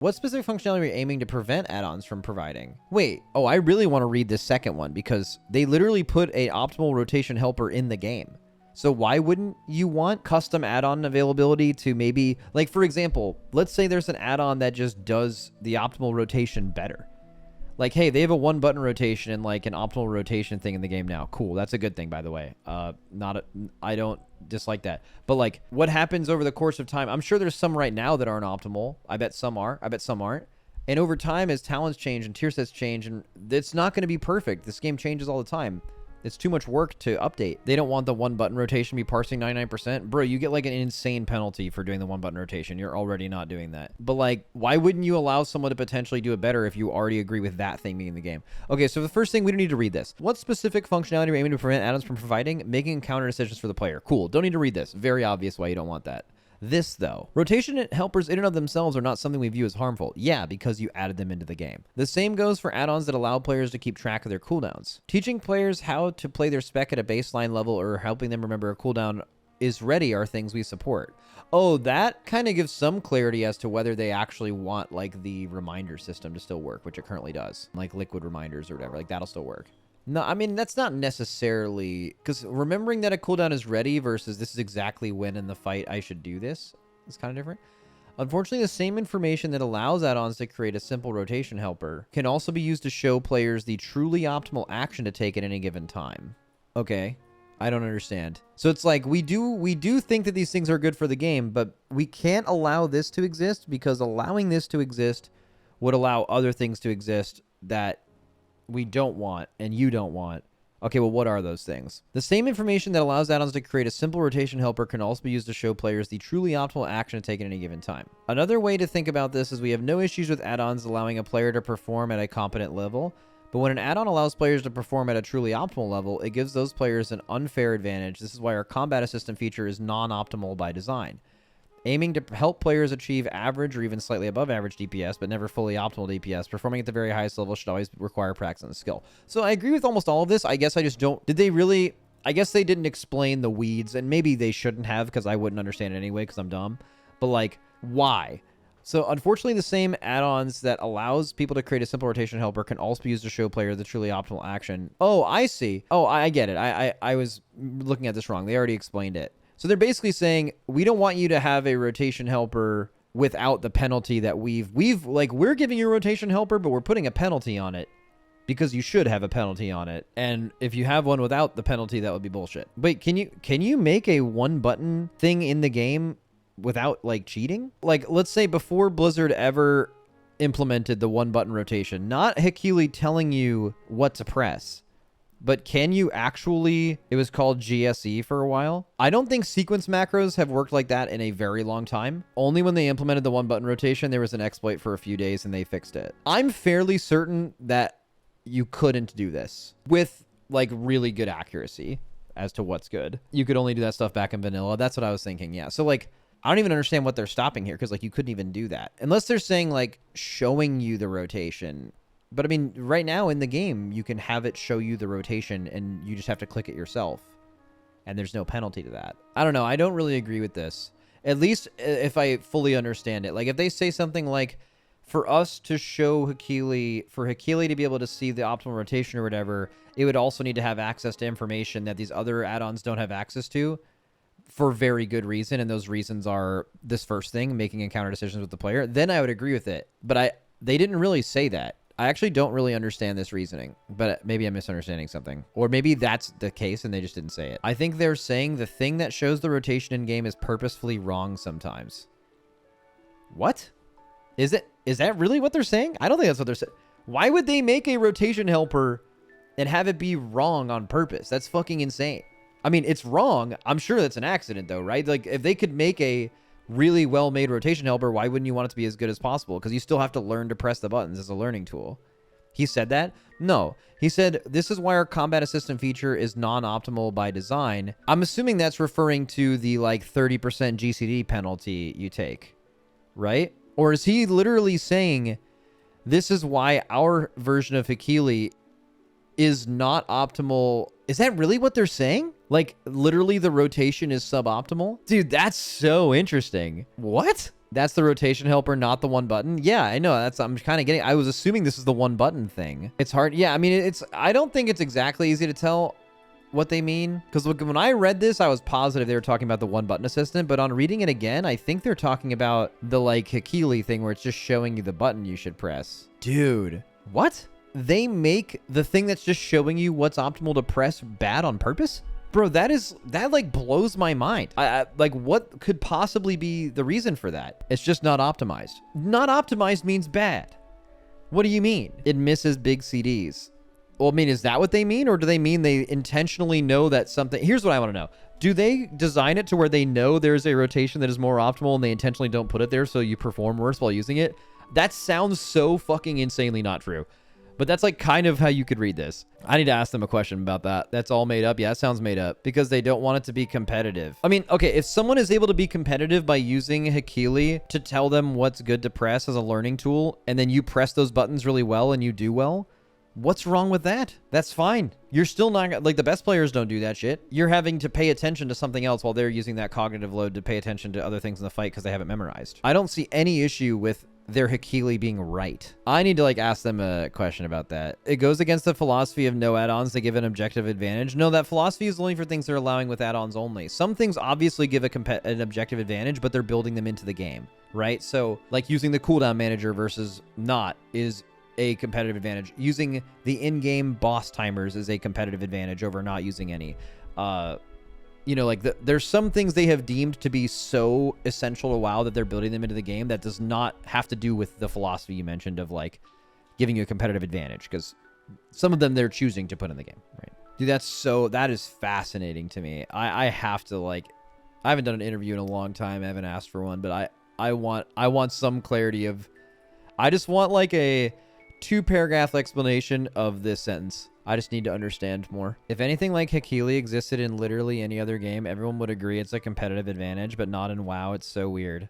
What specific functionality are you aiming to prevent add-ons from providing? Wait, oh, I really want to read this second one because they literally put a optimal rotation helper in the game. So why wouldn't you want custom add-on availability to maybe, like, for example, let's say there's an add-on that just does the optimal rotation better. Like, hey, they have a one-button rotation and, like, an optimal rotation thing in the game now. Cool, that's a good thing, by the way. I don't dislike that. But, like, what happens over the course of time? I'm sure there's some right now that aren't optimal. I bet some are. I bet some aren't. And over time, as talents change and tier sets change, and it's not going to be perfect. This game changes all the time. It's too much work to update. They don't want the one-button rotation to be parsing 99%. Bro, you get like an insane penalty for doing the one-button rotation. You're already not doing that. But like, why wouldn't you allow someone to potentially do it better if you already agree with that thing being in the game? Okay, so the first thing, we don't need to read this. What specific functionality are you aiming to prevent add-ons from providing? Making counter decisions for the player. Cool, don't need to read this. Very obvious why you don't want that. This, though. Rotation helpers in and of themselves are not something we view as harmful. Yeah, because you added them into the game. The same goes for add-ons that allow players to keep track of their cooldowns. Teaching players how to play their spec at a baseline level or helping them remember a cooldown is ready are things we support. Oh, that kind of gives some clarity as to whether they actually want, like, the reminder system to still work, which it currently does. Like liquid reminders or whatever. Like, that'll still work. No, I mean, that's not necessarily... Because remembering that a cooldown is ready versus this is exactly when in the fight I should do this is kind of different. Unfortunately, the same information that allows add-ons to create a simple rotation helper can also be used to show players the truly optimal action to take at any given time. Okay, I don't understand. So it's like, we do think that these things are good for the game, but we can't allow this to exist because allowing this to exist would allow other things to exist that we don't want and you don't want. Okay, well, what are those things? The same information that allows add-ons to create a simple rotation helper can also be used to show players the truly optimal action to take at any given time. Another way to think about this is we have no issues with add-ons allowing a player to perform at a competent level, but when an add-on allows players to perform at a truly optimal level, it gives those players an unfair advantage. This is why our combat assistant feature is non-optimal by design. Aiming to help players achieve average or even slightly above average DPS, but never fully optimal DPS. Performing at the very highest level should always require practice and skill. So I agree with almost all of this. I guess I just don't... Did they really... I guess they didn't explain the weeds, and maybe they shouldn't have because I wouldn't understand it anyway because I'm dumb. But, like, why? So, unfortunately, the same add-ons that allows people to create a simple rotation helper can also be used to show players the truly optimal action. Oh, I see. Oh, I get it. I was looking at this wrong. They already explained it. So they're basically saying, we don't want you to have a rotation helper without the penalty that we're giving you a rotation helper, but we're putting a penalty on it because you should have a penalty on it. And if you have one without the penalty, that would be bullshit. Wait, can you make a one button thing in the game without like cheating? Like, let's say before Blizzard ever implemented the one button rotation, not Hakili telling you what to press, but can you actually... It was called GSE for a while. I don't think sequence macros have worked like that in a very long time. Only when they implemented the one-button rotation, there was an exploit for a few days and they fixed it. I'm fairly certain that you couldn't do this with, like, really good accuracy as to what's good. You could only do that stuff back in vanilla. That's what I was thinking, yeah. So, like, I don't even understand what they're stopping here because, like, you couldn't even do that. Unless they're saying, like, showing you the rotation... But I mean, right now in the game, you can have it show you the rotation and you just have to click it yourself. And there's no penalty to that. I don't know. I don't really agree with this. At least if I fully understand it. Like if they say something like, for us to show Hakili, for Hakili to be able to see the optimal rotation or whatever, it would also need to have access to information that these other add-ons don't have access to for very good reason. And those reasons are this first thing, making encounter decisions with the player. Then I would agree with it. But they didn't really say that. I actually don't really understand this reasoning, but maybe I'm misunderstanding something. Or maybe that's the case and they just didn't say it. I think they're saying the thing that shows the rotation in game is purposefully wrong sometimes. What? Is that really what they're saying? I don't think that's what they're saying. Why would they make a rotation helper and have it be wrong on purpose? That's fucking insane. I mean, it's wrong. I'm sure that's an accident though, right? Like if they could make a really well-made rotation helper, why wouldn't you want it to be as good as possible? Because you still have to learn to press the buttons as a learning tool. He said that? No. He said, this is why our combat assistant feature is non-optimal by design. I'm assuming that's referring to the, like, 30% GCD penalty you take, right? Or is he literally saying, this is why our version of Hakili is not optimal? Is that really what they're saying? Like, literally the rotation is suboptimal? Dude, that's so interesting. What? That's the rotation helper, not the one button. Yeah, I know. I'm kind of getting. I was assuming this is the one button thing. It's hard. Yeah, I mean, I don't think it's exactly easy to tell what they mean, because when I read this, I was positive they were talking about the one button assistant, but on reading it again, I think they're talking about the like Hakili thing where it's just showing you the button you should press. Dude, what? They make the thing that's just showing you what's optimal to press bad on purpose? Bro, that like blows my mind. I like, what could possibly be the reason for that? It's just not optimized. Not optimized means bad. What do you mean? It misses big CDs. Well, I mean, is that what they mean? Or do they mean they intentionally know that something... Here's what I want to know. Do they design it to where they know there's a rotation that is more optimal and they intentionally don't put it there so you perform worse while using it? That sounds so fucking insanely not true. But that's like kind of how you could read this. I need to ask them a question about that. That's all made up. Yeah, it sounds made up because they don't want it to be competitive. I mean, okay, if someone is able to be competitive by using Hakili to tell them what's good to press as a learning tool, and then you press those buttons really well and you do well, what's wrong with that? That's fine. You're still not, like, the best players don't do that shit. You're having to pay attention to something else while they're using that cognitive load to pay attention to other things in the fight because they haven't memorized. I don't see any issue with their Hakili being right. I need to like ask them a question about that. It goes against the philosophy of no add-ons to give an objective advantage. No, that philosophy is only for things they're allowing with add-ons only. Some things obviously give an objective advantage, but they're building them into the game, right? So like using the cooldown manager versus not is a competitive advantage. Using the in-game boss timers is a competitive advantage over not using any. You know, like there's some things they have deemed to be so essential to WoW that they're building them into the game that does not have to do with the philosophy you mentioned of like giving you a competitive advantage, because some of them they're choosing to put in the game, right? Dude, that is fascinating to me. I have to like, I haven't done an interview in a long time. I haven't asked for one, but I want some clarity of, I just want like a 2-paragraph explanation of this sentence. I just need to understand more. If anything like Hakili existed in literally any other game, everyone would agree it's a competitive advantage, but not in WoW. It's so weird.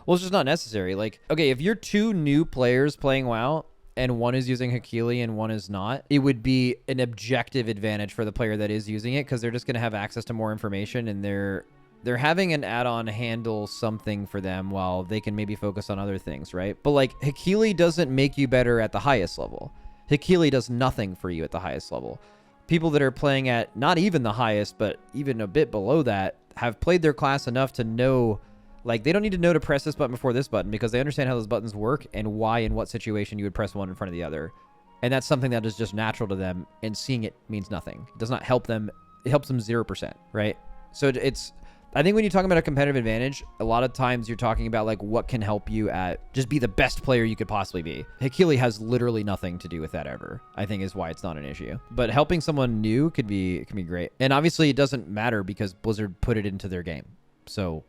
Well, it's just not necessary. Like, okay, if you're 2 new players playing WoW and one is using Hakili and one is not, it would be an objective advantage for the player that is using it because they're just going to have access to more information and they're having an add-on handle something for them while they can maybe focus on other things, right? But like Hakili doesn't make you better at the highest level. Hakili does nothing for you at the highest level. People that are playing at not even the highest, but even a bit below that, have played their class enough to know, like, they don't need to know to press this button before this button because they understand how those buttons work and why in what situation you would press one in front of the other. And that's something that is just natural to them, and seeing it means nothing. It does not help them. It helps them 0%, right? So it's... I think when you're talking about a competitive advantage, a lot of times you're talking about like what can help you at just be the best player you could possibly be. Hakili has literally nothing to do with that ever, I think is why it's not an issue. But helping someone new can be great. And obviously it doesn't matter because Blizzard put it into their game. So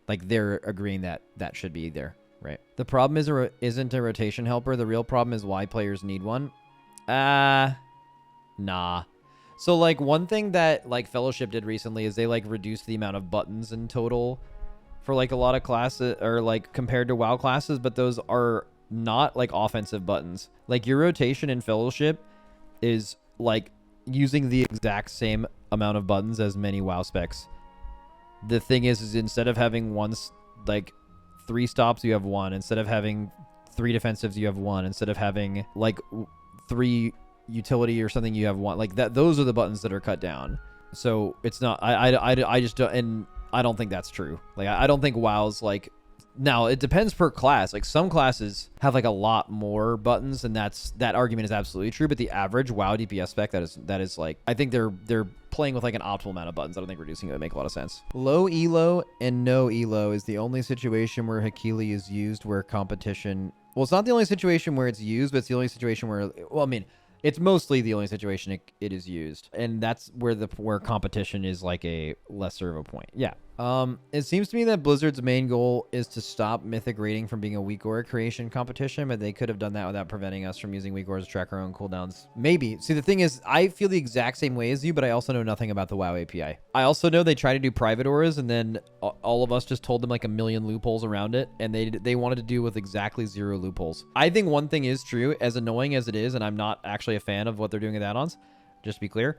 like they're agreeing that that should be there, right? The problem isn't a rotation helper. The real problem is why players need one. Nah. So, like, one thing that, like, Fellowship did recently is they, like, reduced the amount of buttons in total for, like, a lot of classes, or, like, compared to WoW classes, but those are not, like, offensive buttons. Like, your rotation in Fellowship is, like, using the exact same amount of buttons as many WoW specs. The thing is instead of having like, 3 stops, you have 1. Instead of having 3 defensives, you have 1. Instead of having, like, 3... utility or something, you have 1 like that. Those are the buttons that are cut down. So it's not, I just don't, and I don't think that's true. Like I don't think WoW's like, now it depends per class. Like some classes have like a lot more buttons, and that argument is absolutely true. But the average WoW DPS spec that is like, I think they're playing with like an optimal amount of buttons. I don't think reducing it would make a lot of sense. Low elo and no elo is the only situation where Hakili is used where competition. Well, it's not the only situation where it's used, but it's the only situation where, well, I mean, it's mostly the only situation it is used, and that's where competition is like a lesser of a point. Yeah. It seems to me that Blizzard's main goal is to stop Mythic rating from being a weak aura creation competition, but they could have done that without preventing us from using weak auras to track our own cooldowns. Maybe. See, the thing is, I feel the exact same way as you, but I also know nothing about the WoW API. I also know they try to do private auras, and then all of us just told them like a million loopholes around it, and they wanted to do with exactly 0 loopholes. I think one thing is true, as annoying as it is, and I'm not actually a fan of what they're doing with add-ons, just to be clear.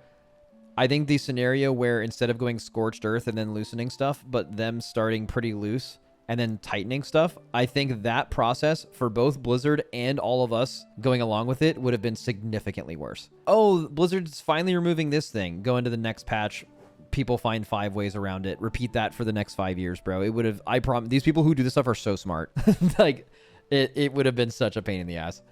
I think the scenario where instead of going Scorched Earth and then loosening stuff, but them starting pretty loose and then tightening stuff, I think that process for both Blizzard and all of us going along with it would have been significantly worse. Oh, Blizzard's finally removing this thing. Go into the next patch. People find 5 ways around it. Repeat that for the next 5 years, bro. It would have, I promise, these people who do this stuff are so smart. Like, it would have been such a pain in the ass.